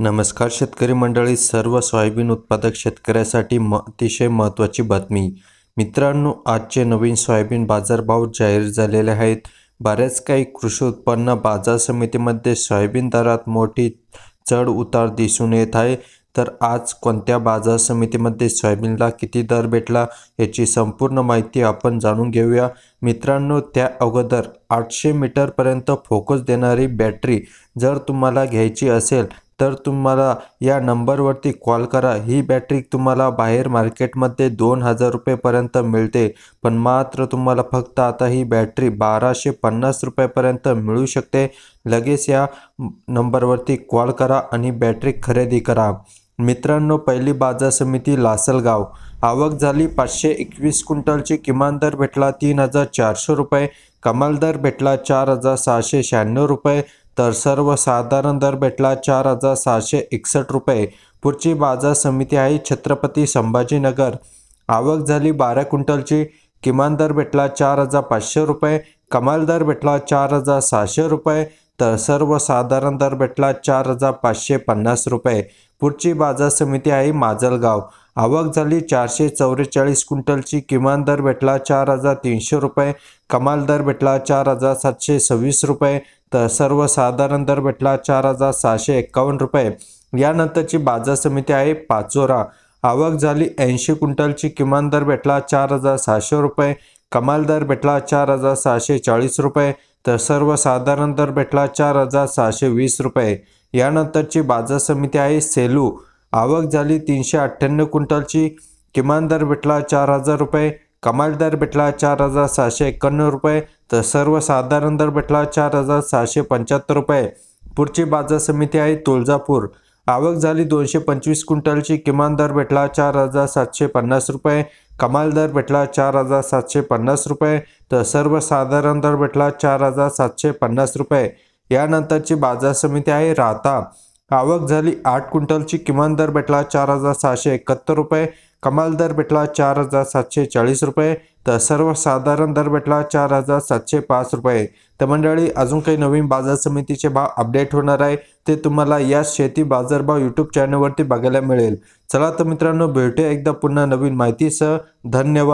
नमस्कार शेतकरी मंडळी, सर्व सोयाबीन उत्पादक शेतकऱ्यासाठी अतिशय महत्त्वाची बातमी. मित्रांनो, आजचे नवीन सोयाबीन बाजारभाव जाहीर झालेले आहेत. बऱ्याच काही कृषी उत्पन्न बाजार समितीमध्ये सोयाबीन दरात मोठी चढ उतार दिसून येत आहे. तर आज कोणत्या बाजार समितीमध्ये सोयाबीनला किती दर भेटला याची संपूर्ण माहिती आपण जाणून घेऊया. मित्रांनो, त्या अगोदर 800 मीटरपर्यंत फोकस देणारी बॅटरी जर तुम्हाला घ्यायची असेल तर तुम्हाला या नंबरवरती कॉल करा. ही बॅटरी तुम्हाला बाहेर मार्केटमध्ये 2000 रुपयेपर्यंत मिळते, पण मात्र तुम्हाला फक्त आता ही बॅटरी 1250 रुपयेपर्यंत मिळू शकते. लगेच या नंबरवरती कॉल करा आणि बॅटरी खरेदी करा. मित्रांनो, पहिली बाजार समिती लासलगाव. आवक झाली 521 क्विंटलची. किमान दर भेटला 3400 रुपये. कमाल दर भेटला 4696 रुपये. तर सर्वसाधारण दर भेटला 4661 रुपये. पुढची बाजार समिती आहे छत्रपती संभाजीनगर. आवक झाली 12 क्विंटलची. किमान दर भेटला 4500 रुपये. कमाल दर भेटला 4600 रुपये. तर सर्वसाधारण दर भेटला 4550 रुपये. पुढची बाजार समिती आहे माजलगाव. आवक झाली 444 क्विंटलची. किमान दर भेटला 4300 रुपये. कमाल दर भेटला 4726 रुपये. तर सर्वसाधारण दर भेटला 4651 रुपये. यानंतरची बाजार समिती आहे पाचोरा. आवक झाली 80 क्विंटलची. किमान दर भेटला 4600 रुपये. कमाल दर भेटला 4640 रुपये. तर सर्वसाधारण दर भेटला 4620 रुपये. यानंतरची बाजार समिती आहे सेलू. आवक झाली 398 क्विंटलची. किमान दर भेटला 4000 रुपये. कमाल दर भेटला 4651 रुपये. तर सर्वसाधारण दर भेटला 4675 रुपये. पुढची बाजार समिती आहे तुळजापूर. आवक झाली 225 क्विंटलची. किमान दर भेटला 4750 रुपये. कमाल दर भेटला 4750 रुपये. तर सर्वसाधारण दर भेटला 4750 रुपये. यानंतरची बाजार समिती आहे राहता. आवक झाली 8 क्विंटलची. किमान दर भेटला 4671 रुपये. कमाल दर भेटला 4740 रुपये. तर सर्वसाधारण दर भेटला 4705 रुपये. तर मंडळी, अजून काही नवीन बाजार समितीचे भाव अपडेट होणार आहे, ते तुम्हाला या शेती बाजारभाव यूट्यूब चॅनलवरती बघायला मिळेल. चला तर मित्रांनो, भेटूया एकदा पुन्हा नवीन माहितीसह. धन्यवाद.